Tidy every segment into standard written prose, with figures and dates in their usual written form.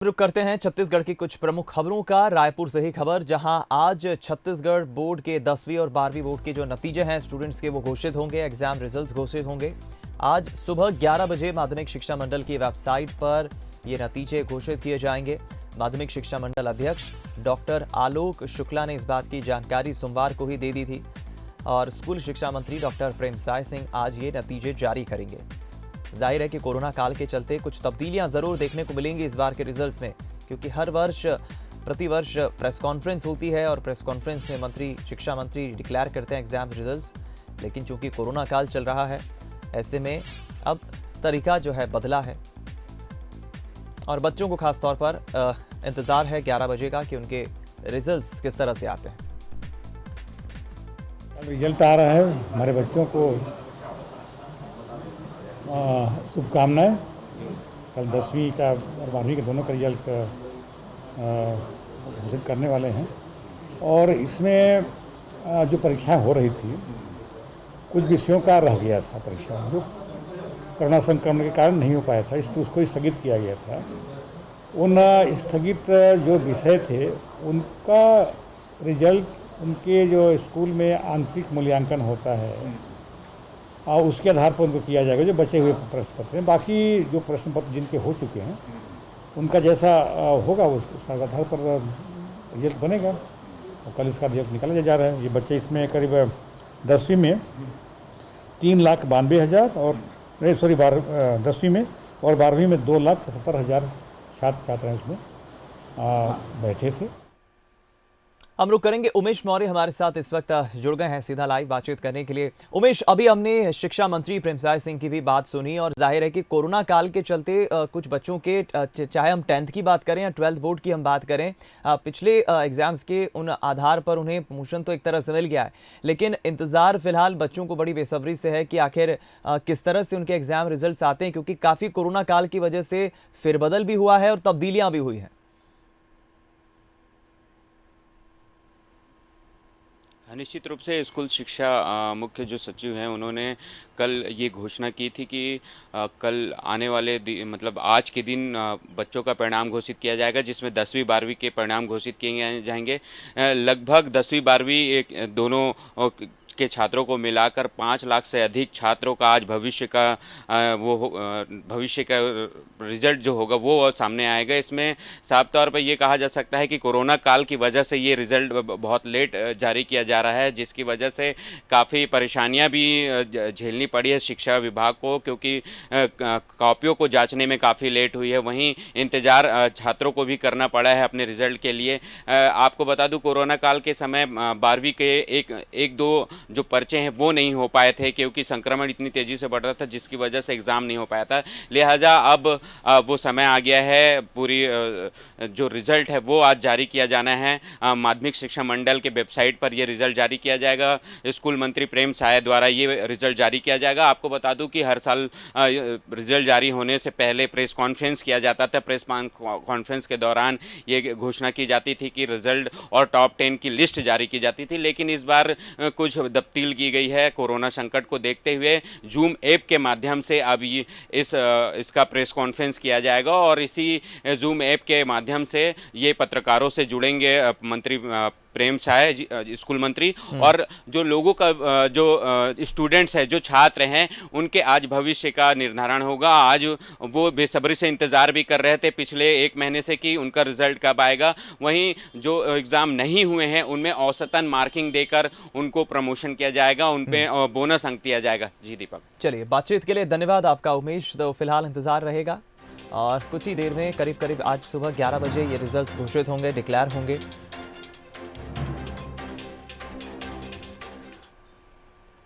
रुक करते हैं छत्तीसगढ़ की कुछ प्रमुख खबरों का। रायपुर से ही खबर, जहां आज छत्तीसगढ़ बोर्ड के 10वीं और 12वीं बोर्ड के जो नतीजे हैं स्टूडेंट्स के वो घोषित होंगे। एग्जाम रिजल्ट्स घोषित होंगे आज सुबह 11 बजे। माध्यमिक शिक्षा मंडल की वेबसाइट पर ये नतीजे घोषित किए जाएंगे। माध्यमिक शिक्षा मंडल अध्यक्ष डॉक्टर आलोक शुक्ला ने इस बात की जानकारी सोमवार को ही दे दी थी और स्कूल शिक्षा मंत्री डॉक्टर प्रेमसाय सिंह आज ये नतीजे जारी करेंगे। जाहिर है कि कोरोना काल के चलते कुछ तब्दीलियां जरूर देखने को मिलेंगी इस बार के रिजल्ट्स में, क्योंकि हर वर्ष प्रतिवर्ष प्रेस कॉन्फ्रेंस होती है और प्रेस कॉन्फ्रेंस में शिक्षा मंत्री डिक्लेयर करते हैं एग्जाम रिजल्ट्स। लेकिन चूंकि कोरोना काल चल रहा है, ऐसे में अब तरीका जो है बदला है और बच्चों को खास तौर पर इंतजार है 11 बजे का कि उनके रिजल्ट्स किस तरह से आते हैं। रिजल्ट आ रहा है, हमारे बच्चों को शुभकामनाएं। कल 10वीं का और 12वीं के दोनों का रिजल्ट घोषित करने वाले हैं और इसमें जो परीक्षाएं हो रही थी, कुछ विषयों का रह गया था परीक्षा जो कोरोना संक्रमण के कारण नहीं हो पाया था, उसको स्थगित किया गया था। उन स्थगित जो विषय थे उनका रिजल्ट उनके जो स्कूल में आंतरिक मूल्यांकन होता है और उसके आधार पर उनको किया जाएगा, जो बचे हुए प्रश्न पत्र हैं। बाकी जो प्रश्न पत्र जिनके हो चुके हैं उनका जैसा होगा उस आधार पर रिजल्ट बनेगा और कल इसका रिजल्ट निकाला जा रहा है। ये बच्चे इसमें करीब 10वीं में 3,92,000 और 10वीं में और 12वीं में 2,77,000 छात्र इसमें बैठे थे। हम रुक करेंगे। उमेश मौर्य हमारे साथ इस वक्त जुड़ गए हैं सीधा लाइव बातचीत करने के लिए। उमेश, अभी हमने शिक्षा मंत्री प्रेमसाय सिंह की भी बात सुनी और जाहिर है कि कोरोना काल के चलते कुछ बच्चों के, चाहे हम 10th की बात करें या 12th बोर्ड की हम बात करें, पिछले एग्जाम्स के उन आधार पर उन्हें प्रमोशन तो एक तरह से मिल गया है, लेकिन इंतजार फिलहाल बच्चों को बड़ी बेसब्री से है कि आखिर किस तरह से उनके एग्जाम रिजल्ट आते हैं, क्योंकि काफ़ी कोरोना काल की वजह से फेरबदल भी हुआ है और तब्दीलियाँ भी हुई हैं। निश्चित रूप से स्कूल शिक्षा मुख्य जो सचिव हैं उन्होंने कल ये घोषणा की थी कि कल आने वाले मतलब आज के दिन बच्चों का परिणाम घोषित किया जाएगा, जिसमें 10वीं 12वीं के परिणाम घोषित किए जाएंगे। लगभग 10वीं 12वीं दोनों के छात्रों को मिलाकर 5 लाख से अधिक छात्रों का आज भविष्य का रिजल्ट जो होगा वो सामने आएगा। इसमें साफ तौर पर ये कहा जा सकता है कि कोरोना काल की वजह से ये रिजल्ट बहुत लेट जारी किया जा रहा है, जिसकी वजह से काफ़ी परेशानियां भी झेलनी पड़ी है शिक्षा विभाग को, क्योंकि कॉपियों को जांचने में काफ़ी लेट हुई है। वहीं इंतज़ार छात्रों को भी करना पड़ा है अपने रिजल्ट के लिए। आपको बता दूं, कोरोना काल के समय 12वीं के एक दो जो पर्चे हैं वो नहीं हो पाए थे, क्योंकि संक्रमण इतनी तेज़ी से बढ़ रहा था जिसकी वजह से एग्ज़ाम नहीं हो पाया था। लिहाजा अब वो समय आ गया है, पूरी जो रिज़ल्ट है वो आज जारी किया जाना है। माध्यमिक शिक्षा मंडल के वेबसाइट पर ये रिज़ल्ट जारी किया जाएगा। स्कूल मंत्री प्रेम साय द्वारा ये रिज़ल्ट जारी किया जाएगा। आपको बता दूं कि हर साल रिज़ल्ट जारी होने से पहले प्रेस कॉन्फ्रेंस किया जाता था। प्रेस कॉन्फ्रेंस के दौरान ये घोषणा की जाती थी कि रिज़ल्ट और टॉप 10 की लिस्ट जारी की जाती थी, लेकिन इस बार कुछ तब्दील की गई है। कोरोना संकट को देखते हुए जूम ऐप के माध्यम से अब इसका प्रेस कॉन्फ्रेंस किया जाएगा और इसी जूम ऐप के माध्यम से ये पत्रकारों से जुड़ेंगे मंत्री प्रेम साय स्कूल मंत्री, और जो लोगों का जो स्टूडेंट्स हैं, जो छात्र हैं, उनके आज भविष्य का निर्धारण होगा। आज वो बेसब्री से इंतज़ार भी कर रहे थे पिछले 1 महीने से कि उनका रिजल्ट कब आएगा। वहीं जो एग्ज़ाम नहीं हुए हैं उनमें औसतन मार्किंग देकर उनको प्रमोशन किया जाएगा, उन पे बोनस अंक दिया जाएगा। जी दीपक। चलिए, बातचीत के लिए धन्यवाद आपका उमेश। तो फिलहाल इंतजार रहेगा और कुछ ही देर में करीब आज सुबह 11 बजे ये रिजल्ट घोषित होंगे, डिक्लेयर होंगे।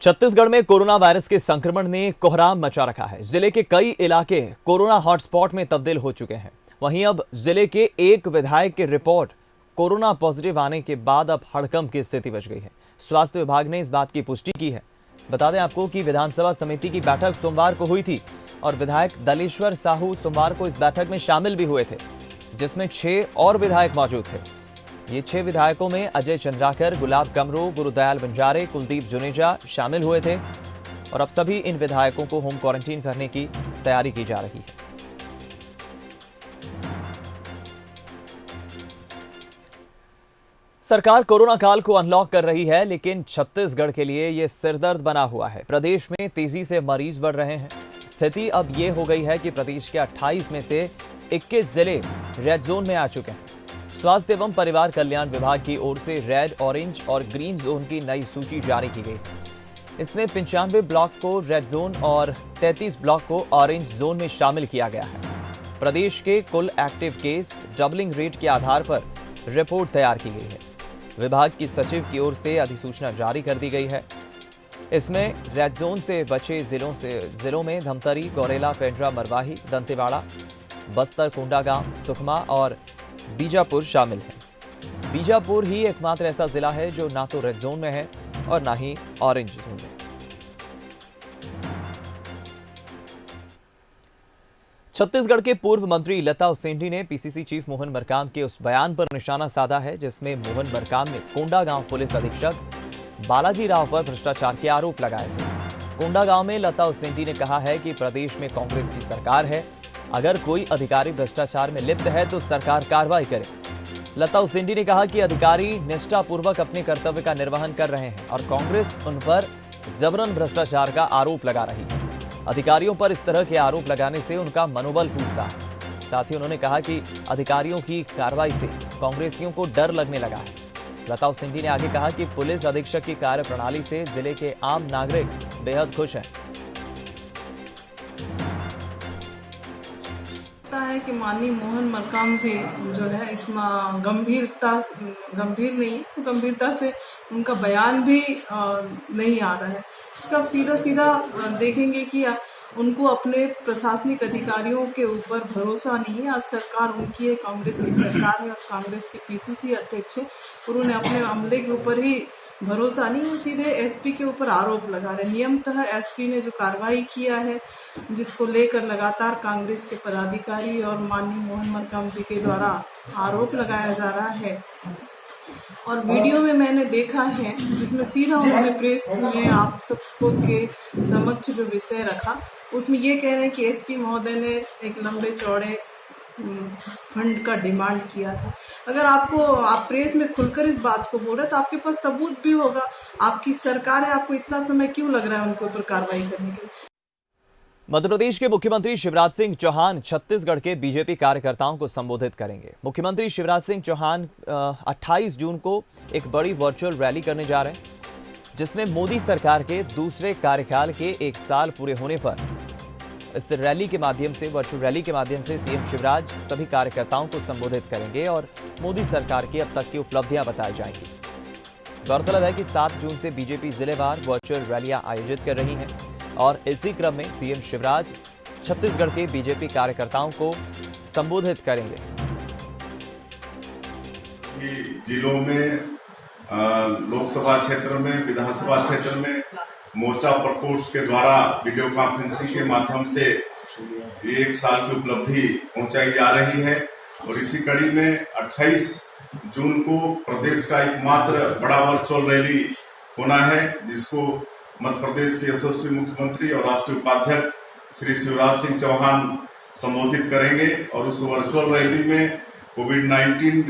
छत्तीसगढ़ में कोरोना वायरस के संक्रमण ने कोहराम मचा रखा है। जिले के कई इलाके कोरोना हॉटस्पॉट में तब्दील हो चुके हैं। वहीं अब जिले के एक विधायक की रिपोर्ट कोरोना पॉजिटिव आने के बाद अब हड़कंप की स्थिति बच गई है। स्वास्थ्य विभाग ने इस बात की पुष्टि की है। बता दें आपको कि विधानसभा समिति की बैठक सोमवार को हुई थी और विधायक दलेश्वर साहू सोमवार को इस बैठक में शामिल भी हुए थे, जिसमें 6 और विधायक मौजूद थे। ये 6 विधायकों में अजय चंद्राकर, गुलाब कमरो, गुरुदयाल बंजारे, कुलदीप जुनेजा शामिल हुए थे और अब सभी इन विधायकों को होम क्वारंटीन करने की तैयारी की जा रही है। सरकार कोरोना काल को अनलॉक कर रही है, लेकिन छत्तीसगढ़ के लिए ये सिरदर्द बना हुआ है। प्रदेश में तेजी से मरीज बढ़ रहे हैं। स्थिति अब ये हो गई है कि प्रदेश के 28 में से 21 जिले रेड जोन में आ चुके हैं। स्वास्थ्य एवं परिवार कल्याण विभाग की ओर से रेड, ऑरेंज और ग्रीन जोन की नई सूची जारी की गई। इसमें 95 ब्लॉक को रेड जोन और 33 ब्लॉक को ऑरेंज जोन में शामिल किया गया है। प्रदेश के कुल एक्टिव केस डबलिंग रेट के आधार पर रिपोर्ट तैयार की गई है। विभाग की सचिव की ओर से अधिसूचना जारी कर दी गई है। इसमें रेड जोन से बचे जिलों में धमतरी, गौरेला, पेंड्रा, मरवाही, दंतेवाड़ा, बस्तर, कोंडागांव, सुकमा और बीजापुर शामिल है। बीजापुर ही एकमात्र ऐसा जिला है जो ना तो रेड जोन में है और ना ही ऑरेंज जोन में। छत्तीसगढ़ के पूर्व मंत्री लता उसेंडी ने पीसीसी चीफ मोहन मरकाम के उस बयान पर निशाना साधा है जिसमें मोहन मरकाम ने कोंडागांव पुलिस अधीक्षक बालाजी राव पर भ्रष्टाचार के आरोप लगाए थे। कोंडागांव में लता उसेंडी ने कहा है कि प्रदेश में कांग्रेस की सरकार है, अगर कोई अधिकारी भ्रष्टाचार में लिप्त है तो सरकार कार्रवाई करे। लता उसेंडी ने कहा कि अधिकारी निष्ठापूर्वक अपने कर्तव्य का निर्वहन कर रहे हैं और कांग्रेस उन पर जबरन भ्रष्टाचार का आरोप लगा रही है। अधिकारियों पर इस तरह के आरोप लगाने से उनका मनोबल टूटता है। साथ ही उन्होंने कहा कि अधिकारियों की कार्रवाई से कांग्रेसियों को डर लगने लगा है। लता उसेंडी ने आगे कहा कि पुलिस अधीक्षक की कार्यप्रणाली से जिले के आम नागरिक बेहद खुश हैं। है कि माननीय मोहन मरकाम जी जो है इसमें गंभीरता से उनका बयान भी नहीं आ रहा है। इसका सीधा देखेंगे कि उनको अपने प्रशासनिक अधिकारियों के ऊपर भरोसा नहीं है। आज सरकार उनकी है, कांग्रेस की सरकार है और कांग्रेस के पीसीसी अध्यक्ष है और उन्हें अपने अमले के ऊपर ही भरोसा नहीं, वो सीधे एसपी के ऊपर आरोप लगा रहे। नियमतः एसपी ने जो कार्रवाई किया है, जिसको लेकर लगातार कांग्रेस के पदाधिकारी और माननीय मोहन मरकाम जी के द्वारा आरोप लगाया जा रहा है और वीडियो में मैंने देखा है जिसमें सीधा उन्होंने प्रेस में आप सबको के समक्ष जो विषय रखा, उसमें ये कह रहे हैं कि एसपी महोदय ने एक लंबे चौड़े फंड का डिमांड किया था। अगर आप प्रेस में खुलकर इस बात को बोल रहे तो आपके पास सबूत भी होगा। आपकी सरकार है, आपको इतना समय क्यों लग रहा है उनके ऊपर कार्रवाई करने के लिए? मध्य प्रदेश के मुख्यमंत्री शिवराज सिंह चौहान छत्तीसगढ़ के बीजेपी कार्यकर्ताओं को संबोधित करेंगे। मुख्यमंत्री शिवराज सिंह चौहान 28 जून को एक बड़ी वर्चुअल रैली करने जा रहे हैं, जिसमें मोदी सरकार के दूसरे कार्यकाल के 1 साल पूरे होने पर इस रैली के माध्यम से, वर्चुअल रैली के माध्यम से सीएम शिवराज सभी कार्यकर्ताओं को संबोधित करेंगे और मोदी सरकार की अब तक की उपलब्धियां बताई जाएंगी। गौरतलब है कि 7 जून से बीजेपी जिलेवार वर्चुअल रैलियां आयोजित कर रही हैं और इसी क्रम में सीएम शिवराज छत्तीसगढ़ के बीजेपी कार्यकर्ताओं को संबोधित करेंगे। जिलों में, लोकसभा क्षेत्र में, विधानसभा क्षेत्र में मोर्चा प्रकोष्ठ के द्वारा वीडियो कॉन्फ्रेंसिंग के माध्यम से 1 साल की उपलब्धि पहुंचाई जा रही है और इसी कड़ी में 28 जून को प्रदेश का एकमात्र बड़ा वर्चुअल रैली होना है, जिसको मध्य प्रदेश के यशस्वी मुख्यमंत्री और राष्ट्रीय उपाध्यक्ष श्री शिवराज सिंह चौहान संबोधित करेंगे। और उस वर्चुअल रैली में कोविड-19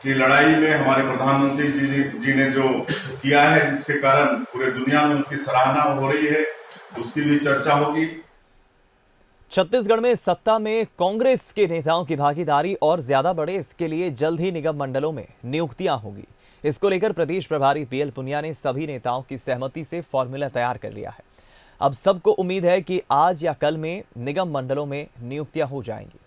की लड़ाई में हमारे प्रधानमंत्री जी ने जो किया है, जिसके कारण पूरे दुनिया में उनकी सराहना हो रही है, उसकी भी चर्चा होगी। छत्तीसगढ़ में सत्ता में कांग्रेस के नेताओं की भागीदारी और ज्यादा बढ़े, इसके लिए जल्द ही निगम मंडलों में नियुक्तियां होंगी। इसको लेकर प्रदेश प्रभारी पीएल पुनिया ने सभी नेताओं की सहमति से फॉर्मूला तैयार कर लिया है। अब सबको उम्मीद है कि आज या कल में निगम मंडलों में नियुक्तियां हो जाएंगी।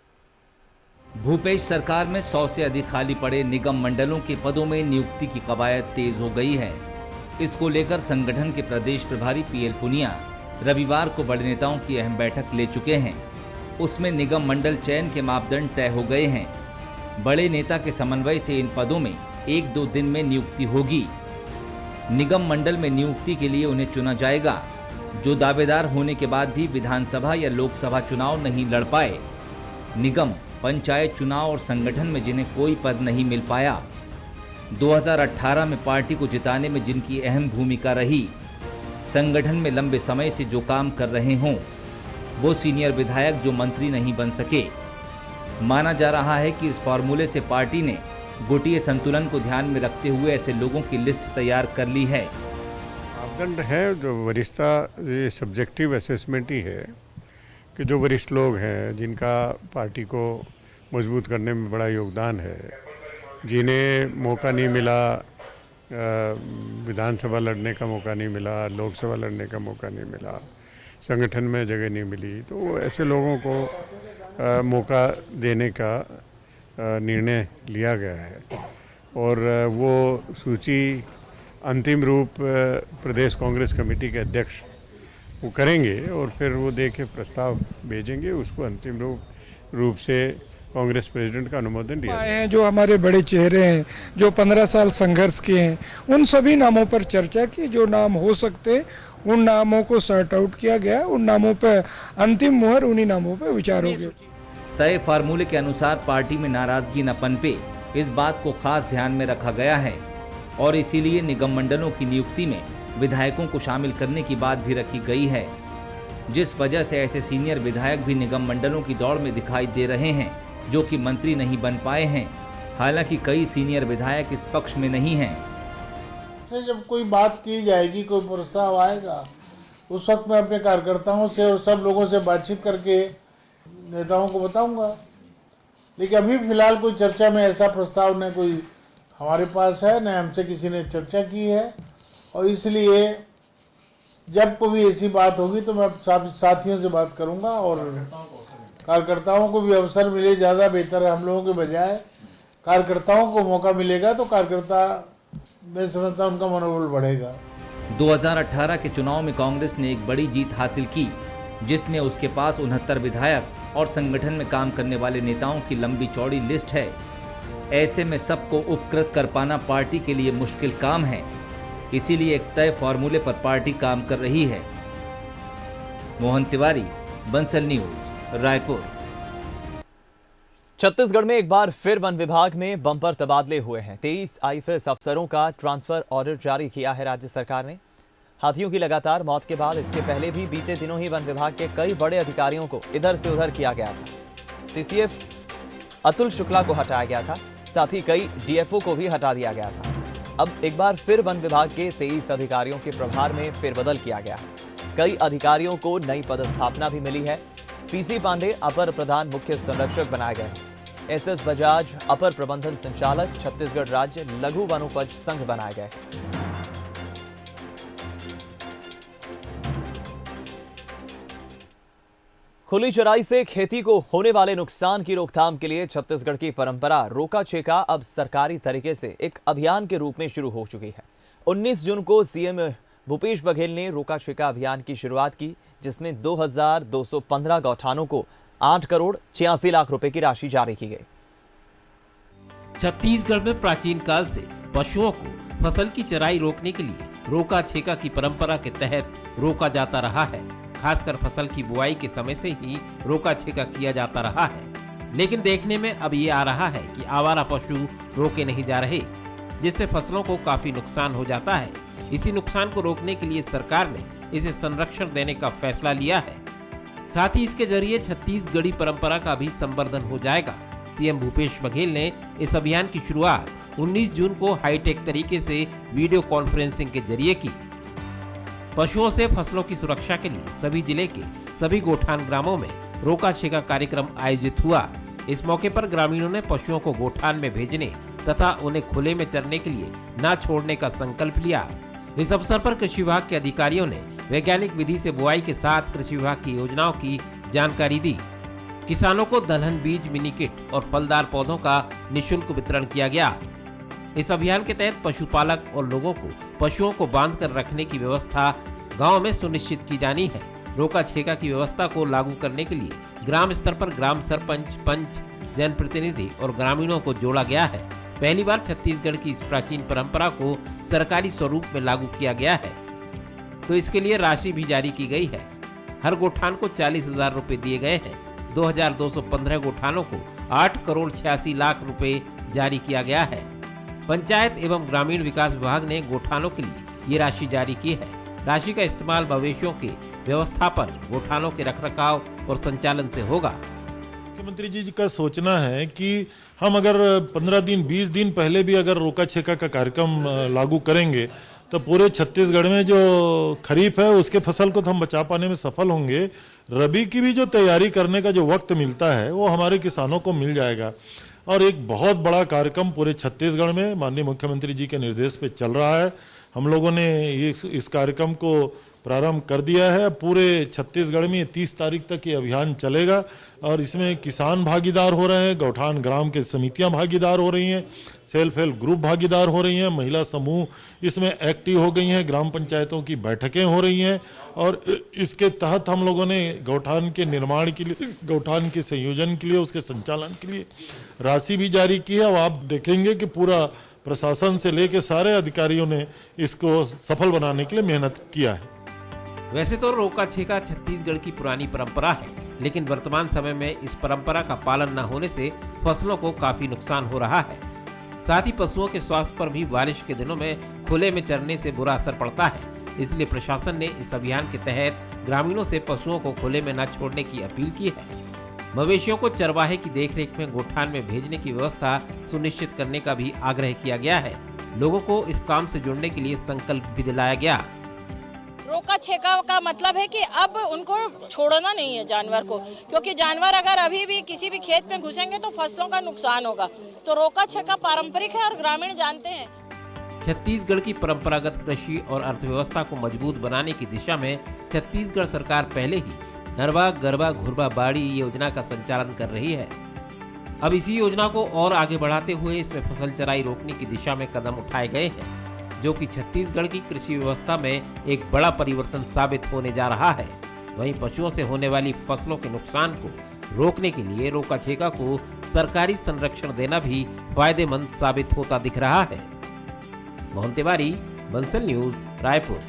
भूपेश सरकार में 100 से अधिक खाली पड़े निगम मंडलों के पदों में नियुक्ति की कवायद तेज हो गई है। इसको लेकर संगठन के प्रदेश प्रभारी पीएल पुनिया रविवार को बड़े नेताओं की अहम बैठक ले चुके हैं। उसमें निगम मंडल चयन के मापदंड तय हो गए हैं। बड़े नेता के समन्वय से इन पदों में 1-2 दिन में नियुक्ति होगी। निगम मंडल में नियुक्ति के लिए उन्हें चुना जाएगा जो दावेदार होने के बाद भी विधानसभा या लोकसभा चुनाव नहीं लड़ पाए। निगम, पंचायत चुनाव और संगठन में जिन्हें कोई पद नहीं मिल पाया। 2018 में पार्टी को जिताने में जिनकी अहम भूमिका रही, संगठन में लंबे समय से जो काम कर रहे हों, वो सीनियर विधायक जो मंत्री नहीं बन सके। माना जा रहा है कि इस फॉर्मूले से पार्टी ने गोटीय संतुलन को ध्यान में रखते हुए ऐसे लोगों की लिस्ट तैयार कर ली है। मापदंड है जो वरिष्ठता, ये सब्जेक्टिव असेसमेंट ही है कि जो वरिष्ठ लोग हैं जिनका पार्टी को मजबूत करने में बड़ा योगदान है, जिन्हें मौका नहीं मिला, विधानसभा लड़ने का मौका नहीं मिला, लोकसभा लड़ने का मौका नहीं मिला, संगठन में जगह नहीं मिली, तो ऐसे लोगों को मौका देने का निर्णय लिया गया है। और वो सूची अंतिम रूप प्रदेश कांग्रेस कमेटी के अध्यक्ष वो करेंगे और फिर वो दे के प्रस्ताव भेजेंगे, उसको अंतिम रूप से कांग्रेस प्रेसिडेंट का अनुमोदन दिया है। जो हमारे बड़े चेहरे हैं, जो 15 साल संघर्ष किए हैं, उन सभी नामों पर चर्चा की। जो नाम हो सकते उन नामों को सॉर्ट आउट किया गया, उन नामों पर अंतिम मुहर उन्हीं नामों पर विचार हो गया। तय फार्मूले के अनुसार पार्टी में नाराजगी न पनपे, इस बात को खास ध्यान में रखा गया है और इसीलिए निगम मंडलों की नियुक्ति में विधायकों को शामिल करने की बात भी रखी गई है, जिस वजह से ऐसे सीनियर विधायक भी निगम मंडलों की दौड़ में दिखाई दे रहे हैं जो कि मंत्री नहीं बन पाए हैं। हालांकि कई सीनियर विधायक इस पक्ष में नहीं हैं। जब कोई बात की जाएगी, कोई प्रस्ताव आएगा, उस वक्त मैं अपने कार्यकर्ताओं से और सब लोगों से बातचीत करके नेताओं को बताऊंगा। लेकिन अभी फिलहाल कोई चर्चा में ऐसा प्रस्ताव न कोई हमारे पास है, न हमसे किसी ने चर्चा की है। और इसलिए जब कोई ऐसी बात होगी तो मैं साथियों से बात करूंगा और कार्यकर्ताओं को भी अवसर मिले, ज़्यादा बेहतर है। हम लोगों के बजाय कार्यकर्ताओं को मौका मिलेगा तो कार्यकर्ता, मैं समझता हूं, उनका मनोबल बढ़ेगा। 2018 के चुनाव में कांग्रेस ने एक बड़ी जीत हासिल की, जिसमें उसके पास 69 विधायक और संगठन में काम करने वाले नेताओं की लंबी चौड़ी लिस्ट है। ऐसे में सबको उपकृत कर पाना पार्टी के लिए मुश्किल काम है। इसीलिए एक तय फॉर्मूले पर पार्टी काम कर रही है। मोहन तिवारी, बंसल न्यूज, रायपुर। छत्तीसगढ़ में एक बार फिर वन विभाग में बम्पर तबादले हुए हैं। 23 आईएफएस अफसरों का ट्रांसफर ऑर्डर जारी किया है राज्य सरकार ने। हाथियों की लगातार मौत के बाद इसके पहले भी बीते दिनों ही वन विभाग के कई बड़े अधिकारियों को इधर से उधर किया गया था। सीसीएफ अतुल शुक्ला को हटाया गया था, साथ ही कई डीएफओ को भी हटा दिया गया था। अब एक बार फिर वन विभाग के 23 अधिकारियों के प्रभार में फेरबदल किया गया है। कई अधिकारियों को नई पदस्थापना भी मिली है। पीसी पांडे अपर प्रधान मुख्य संरक्षक बनाए गए हैं। एसएस बजाज अपर प्रबंधन संचालक छत्तीसगढ़ राज्य लघु वनोपज संघ बनाए गए। खुली चराई से खेती को होने वाले नुकसान की रोकथाम के लिए छत्तीसगढ़ की परंपरा रोका छेका अब सरकारी तरीके से एक अभियान के रूप में शुरू हो चुकी है। 19 जून को सीएम भूपेश बघेल ने रोका छेका अभियान की शुरुआत की, जिसमें 2215 गौठानों को 8 करोड़ 86 लाख रुपए की राशि जारी की गई। छत्तीसगढ़ में प्राचीन काल से पशुओं को फसल की चराई रोकने के लिए रोका छेका की परंपरा के तहत रोका जाता रहा है। खासकर फसल की बुआई के समय से ही रोका छेका किया जाता रहा है। लेकिन देखने में अब ये आ रहा है कि आवारा पशु रोके नहीं जा रहे, जिससे फसलों को काफी नुकसान हो जाता है। इसी नुकसान को रोकने के लिए सरकार ने इसे संरक्षण देने का फैसला लिया है। साथ ही इसके जरिए छत्तीसगढ़ी परंपरा का भी संवर्धन हो जाएगा। सीएम भूपेश बघेल ने इस अभियान की शुरुआत 19 जून को हाईटेक तरीके से वीडियो कॉन्फ्रेंसिंग के जरिए की। पशुओं से फसलों की सुरक्षा के लिए सभी जिले के सभी गोठान ग्रामों में रोका छेका कार्यक्रम आयोजित हुआ। इस मौके पर ग्रामीणों ने पशुओं को गोठान में भेजने तथा उन्हें खुले में चरने के लिए न छोड़ने का संकल्प लिया। इस अवसर पर कृषि विभाग के अधिकारियों ने वैज्ञानिक विधि से बुआई के साथ कृषि विभाग की योजनाओं की जानकारी दी। किसानों को दलहन बीज, मिनी किट और फलदार पौधों का निःशुल्क वितरण किया गया। इस अभियान के तहत पशुपालक और लोगों को पशुओं को बांध कर रखने की व्यवस्था गांव में सुनिश्चित की जानी है। रोका छेका की व्यवस्था को लागू करने के लिए ग्राम स्तर पर ग्राम सरपंच, पंच, जनप्रतिनिधि और ग्रामीणों को जोड़ा गया है। पहली बार छत्तीसगढ़ की इस प्राचीन परंपरा को सरकारी स्वरूप में लागू किया गया है, तो इसके लिए राशि भी जारी की गई है। हर गोठान को 40,000 रुपए दिए गए हैं। 2215 गोठानों को 8 करोड़ 86 लाख रुपए जारी किया गया है। पंचायत एवं ग्रामीण विकास विभाग ने गोठानों के लिए ये राशि जारी की है। राशि का इस्तेमाल मवेशियों के व्यवस्थापन, गोठानों के रखरखाव और संचालन से होगा। मुख्यमंत्री जी का सोचना है कि हम अगर 15 दिन 20 दिन पहले भी अगर रोका छेका का कार्यक्रम लागू करेंगे तो पूरे छत्तीसगढ़ में जो खरीफ है उसके फसल को तो हम बचा पाने में सफल होंगे। रबी की भी जो तैयारी करने का जो वक्त मिलता है वो हमारे किसानों को मिल जाएगा। और एक बहुत बड़ा कार्यक्रम पूरे छत्तीसगढ़ में माननीय मुख्यमंत्री जी के निर्देश पे चल रहा है। हम लोगों ने इस कार्यक्रम को प्रारंभ कर दिया है। पूरे छत्तीसगढ़ में 30 तारीख तक ये अभियान चलेगा और इसमें किसान भागीदार हो रहे हैं, गौठान ग्राम के समितियां भागीदार हो रही हैं, सेल्फ हेल्प ग्रुप भागीदार हो रही हैं, महिला समूह इसमें एक्टिव हो गई हैं, ग्राम पंचायतों की बैठकें हो रही हैं और इसके तहत हम लोगों ने गौठान के निर्माण के लिए, गौठान के संयोजन के लिए, उसके संचालन के लिए राशि भी जारी की है। और आप देखेंगे कि पूरा प्रशासन से लेकर सारे अधिकारियों ने इसको सफल बनाने के लिए मेहनत किया है। वैसे तो रोका छेका छत्तीसगढ़ की पुरानी परंपरा है, लेकिन वर्तमान समय में इस परंपरा का पालन न होने से फसलों को काफी नुकसान हो रहा है। साथ ही पशुओं के स्वास्थ्य पर भी बारिश के दिनों में खुले में चरने से बुरा असर पड़ता है। इसलिए प्रशासन ने इस अभियान के तहत ग्रामीणों से पशुओं को खुले में न छोड़ने की अपील की है। मवेशियों को चरवाहे की देखरेख में गोठान में भेजने की व्यवस्था सुनिश्चित करने का भी आग्रह किया गया है। लोगों को इस काम से जुड़ने के लिए संकल्प भी दिलाया गया। रोका छेका का मतलब है कि अब उनको छोड़ना नहीं है जानवर को, क्योंकि जानवर अगर अभी भी किसी भी खेत में घुसेंगे तो फसलों का नुकसान होगा। तो रोका छेका पारंपरिक है और ग्रामीण जानते हैं। छत्तीसगढ़ की परंपरागत कृषि और अर्थव्यवस्था को मजबूत बनाने की दिशा में छत्तीसगढ़ सरकार पहले ही नरवा गरबा घुरबा बाड़ी योजना का संचालन कर रही है। अब इसी योजना को और आगे बढ़ाते हुए इसमें फसल चराई रोकने की दिशा में कदम उठाए गए हैं, जो कि छत्तीसगढ़ की कृषि व्यवस्था में एक बड़ा परिवर्तन साबित होने जा रहा है। वहीं पशुओं से होने वाली फसलों के नुकसान को रोकने के लिए रोका छेका को सरकारी संरक्षण देना भी फायदेमंद साबित होता दिख रहा है। मोहन तिवारी, बंसल न्यूज, रायपुर।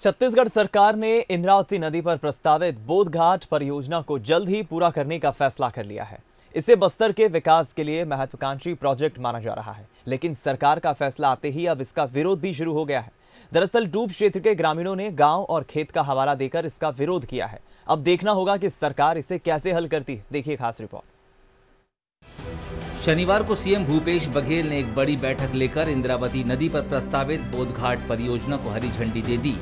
छत्तीसगढ़ सरकार ने इंद्रावती नदी पर प्रस्तावित बोधघाट परियोजना को जल्द ही पूरा करने का फैसला कर लिया है। इसे बस्तर के विकास के लिए महत्वाकांक्षी प्रोजेक्ट माना जा रहा है, लेकिन सरकार का फैसला आते ही अब इसका विरोध भी शुरू हो गया है। दरअसल डूब क्षेत्र के ग्रामीणों ने गांव और खेत का हवाला देकर इसका विरोध किया है। अब देखना होगा कि सरकार इसे कैसे हल करती है। देखिए खास रिपोर्ट। शनिवार को सीएम भूपेश बघेल ने एक बड़ी बैठक लेकर इंद्रावती नदी पर प्रस्तावित बोधघाट परियोजना को हरी झंडी दे दी।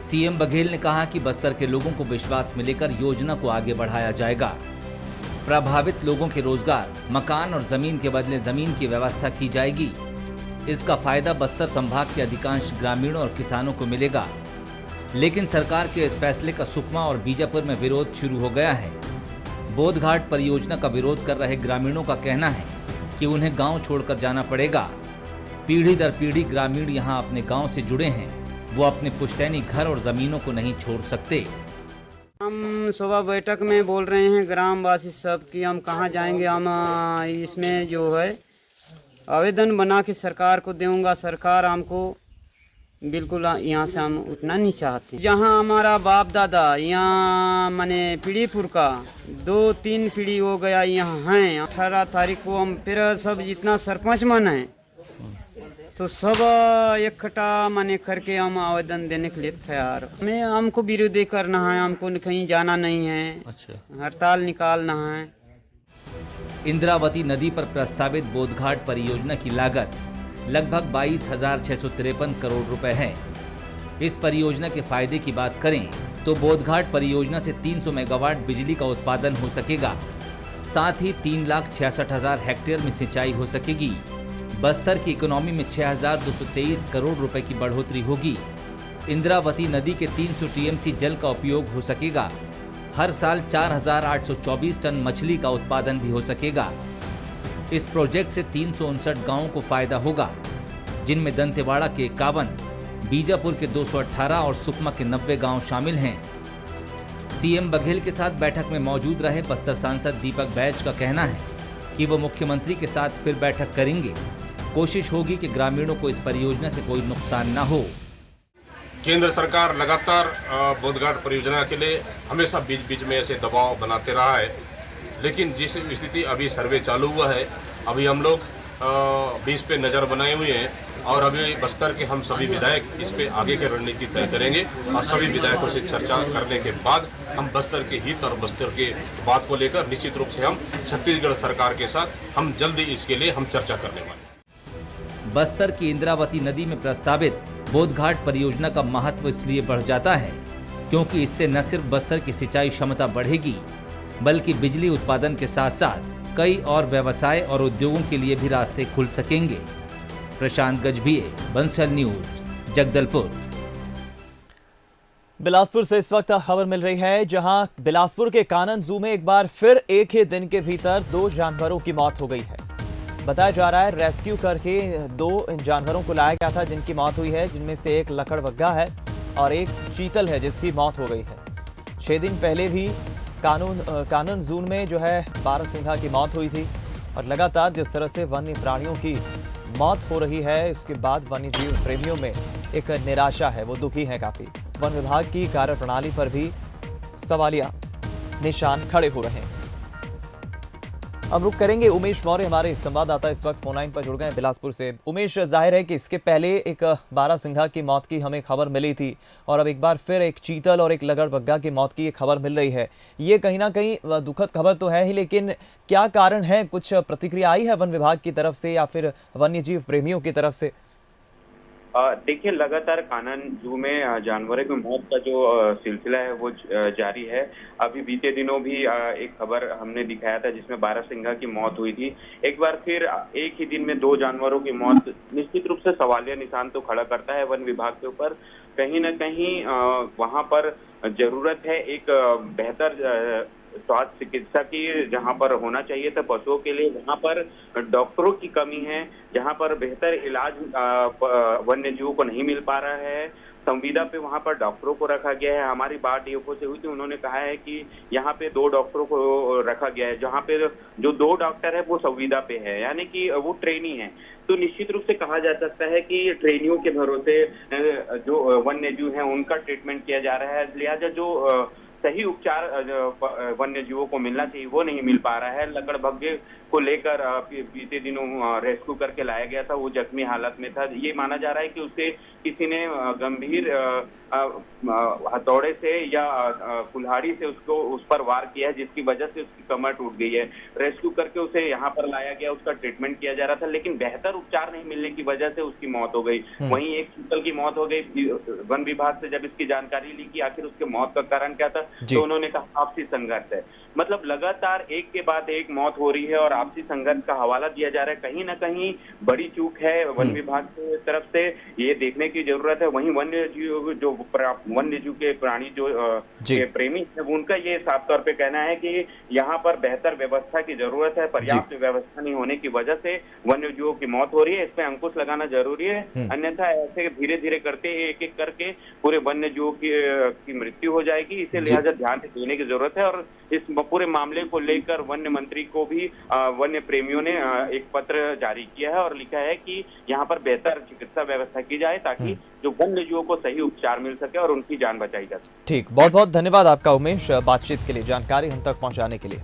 सीएम बघेल ने कहा कि बस्तर के लोगों को विश्वास में लेकर योजना को आगे बढ़ाया जाएगा। प्रभावित लोगों के रोजगार, मकान और जमीन के बदले जमीन की व्यवस्था की जाएगी। इसका फायदा बस्तर संभाग के अधिकांश ग्रामीणों और किसानों को मिलेगा। लेकिन सरकार के इस फैसले का सुकमा और बीजापुर में विरोध शुरू हो गया है। बोधघाट परियोजना का विरोध कर रहे ग्रामीणों का कहना है कि उन्हें गांव छोड़कर जाना पड़ेगा। पीढ़ी दर पीढ़ी ग्रामीण यहां अपने गांव से जुड़े हैं, वो अपने पुश्तैनी घर और जमीनों को नहीं छोड़ सकते। हम सुबह बैठक में बोल रहे हैं ग्रामवासी सब कि हम कहाँ जाएंगे। हम इसमें जो है आवेदन बना के सरकार को दूंगा। सरकार हमको बिल्कुल यहाँ से हम उठना नहीं चाहते। जहाँ हमारा बाप दादा यहाँ माने पीढ़ीपुर का 2-3 पीढ़ी हो गया यहाँ हैं। 18 तारीख को हम फिर सब जितना सरपंच मन है तो सब इकट्ठा माने करके हम आवेदन देने के लिए तैयार। हमें हमको विरोध करना है, हमको कहीं जाना नहीं है। अच्छा। हड़ताल निकालना है। इंद्रावती नदी पर प्रस्तावित बोधघाट परियोजना की लागत लगभग 22,653 करोड़ रुपए है। इस परियोजना के फायदे की बात करें तो बोधघाट परियोजना से 300 मेगावाट बिजली का उत्पादन हो सकेगा। साथ ही 3,66,000 हेक्टेयर में सिंचाई हो सकेगी। बस्तर की इकोनॉमी में 6,223 करोड़ रुपए की बढ़ोतरी होगी। इंद्रावती नदी के 300 टीएमसी जल का उपयोग हो सकेगा। हर साल 4,824 टन मछली का उत्पादन भी हो सकेगा। इस प्रोजेक्ट से 359 गांवों को फायदा होगा, जिनमें दंतेवाड़ा के 51, बीजापुर के 218 और सुकमा के 90 गांव शामिल हैं। सीएम बघेल के साथ बैठक में मौजूद रहे बस्तर सांसद दीपक बैज का कहना है कि वो मुख्यमंत्री के साथ फिर बैठक करेंगे। कोशिश होगी कि ग्रामीणों को इस परियोजना से कोई नुकसान न हो। केंद्र सरकार लगातार बोधघाट परियोजना के लिए हमेशा बीच बीच में ऐसे दबाव बनाते रहा है, लेकिन जिस स्थिति अभी सर्वे चालू हुआ है, अभी हम लोग 20 पे नज़र बनाए हुए हैं और अभी बस्तर के हम सभी विधायक इस पे आगे की रणनीति तय करेंगे और सभी विधायकों से चर्चा करने के बाद हम बस्तर के हित और बस्तर के बात को लेकर निश्चित रूप से हम छत्तीसगढ़ सरकार के साथ हम जल्दी इसके लिए हम चर्चा करने वाले हैं। बस्तर की इंद्रावती नदी में प्रस्तावित बोधघाट परियोजना का महत्व इसलिए बढ़ जाता है क्योंकि इससे न सिर्फ बस्तर की सिंचाई क्षमता बढ़ेगी बल्कि बिजली उत्पादन के साथ साथ कई और व्यवसाय और उद्योगों के लिए भी रास्ते खुल सकेंगे। प्रशांत गजभिये, बंसल न्यूज, जगदलपुर। बिलासपुर से इस वक्त खबर मिल रही है, जहां बिलासपुर के कानन जू में एक बार फिर एक ही दिन के भीतर 2 जानवरों की मौत हो गई है। बताया जा रहा है रेस्क्यू करके 2 जानवरों को लाया गया था जिनकी मौत हुई है, जिनमें से एक लकड़बग्गा है और एक चीतल है जिसकी मौत हो गई है। 6 दिन पहले भी कानन जू में जो है बारहसिंघा की मौत हुई थी और लगातार जिस तरह से वन्य प्राणियों की मौत हो रही है इसके बाद वन्य जीव प्रेमियों में एक निराशा है, वो दुखी हैं काफी। वन विभाग की कार्यप्रणाली पर भी सवालिया निशान खड़े हो रहे हैं। अब रुक करेंगे, उमेश मौर्य हमारे संवाददाता इस वक्त फोन लाइन पर जुड़ गए बिलासपुर से। उमेश, जाहिर है कि इसके पहले एक बारहसिंघा की मौत की हमें खबर मिली थी और अब एक बार फिर एक चीतल और एक लगड़बग्गा की मौत की खबर मिल रही है। ये कहीं ना कहीं दुखद खबर तो है ही, लेकिन क्या कारण है? कुछ प्रतिक्रिया आई है वन विभाग की तरफ से या फिर वन्य जीव प्रेमियों की तरफ से? देखिए, लगातार कानन जू में जानवरों की मौत का जो सिलसिला है वो जारी है। अभी बीते दिनों भी एक खबर हमने दिखाया था जिसमें बारहसिंघा की मौत हुई थी। एक बार फिर एक ही दिन में 2 जानवरों की मौत निश्चित रूप से सवालिया निशान तो खड़ा करता है वन विभाग के ऊपर। कहीं न कहीं वहां पर जरूरत है एक बेहतर स्वास्थ्य चिकित्सा की, जहां पर होना चाहिए था पशुओं के लिए, वहां पर डॉक्टरों की कमी है, जहां पर बेहतर इलाज वन्य जीवों को नहीं मिल पा रहा है। संविदा पे वहां पर डॉक्टरों को रखा गया है। हमारी बात डीएफओ से हुई थी, उन्होंने कहा है कि यहाँ पे 2 डॉक्टरों को रखा गया है, जहाँ पे जो 2 डॉक्टर है वो संविदा पे है, यानी कि वो ट्रेनी है। तो निश्चित रूप से कहा जा सकता है कि ट्रेनियों के भरोसे जो वन्य जीव है उनका ट्रीटमेंट किया जा रहा है, लिहाजा जो सही उपचार वन्य जीवों को मिलना चाहिए वो नहीं मिल पा रहा है। लकड़बग्गे को लेकर बीते दिनों रेस्क्यू करके लाया गया था, वो जख्मी हालत में था। ये माना जा रहा है कि उसे किसी ने गंभीर हथौड़े से या कुल्हाड़ी से उसको उस पर वार किया है, जिसकी वजह से उसकी कमर टूट गई है। रेस्क्यू करके उसे यहाँ पर लाया गया, उसका ट्रीटमेंट किया जा रहा था, लेकिन बेहतर उपचार नहीं मिलने की वजह से उसकी मौत हो गई। वहीं एक चीतल की मौत हो गई। वन विभाग से जब इसकी जानकारी ली कि आखिर उसके मौत का कारण क्या था, तो उन्होंने कहा आपसी संघर्ष है। मतलब लगातार एक के बाद एक मौत हो रही है और आपसी संघर्ष का हवाला दिया जा रहा है। कहीं ना कहीं बड़ी चूक है वन विभाग की तरफ से, ये देखने की जरूरत है। वहीं वन्य जीव के प्राणी जो के प्रेमी है, उनका ये साफ तौर पे कहना है कि यहाँ पर बेहतर व्यवस्था की जरूरत है। पर्याप्त व्यवस्था नहीं होने की वजह से वन्य जीवों की मौत हो रही है, इस पे अंकुश लगाना जरूरी है। अन्यथा ऐसे धीरे धीरे करते एक एक करके पूरे वन्य जीवों की मृत्यु हो जाएगी। इसे लिहाजा ध्यान देने की जरूरत है और इस पूरे मामले को लेकर वन्य मंत्री को भी वन्य प्रेमियों ने एक पत्र जारी किया है और लिखा है कि यहाँ पर बेहतर चिकित्सा व्यवस्था की जाए ताकि जो वन्य जीवों को सही उपचार मिल सके और उनकी जान बचाई जा सके। ठीक, बहुत बहुत धन्यवाद आपका उमेश, बातचीत के लिए, जानकारी हम तक पहुंचाने के लिए।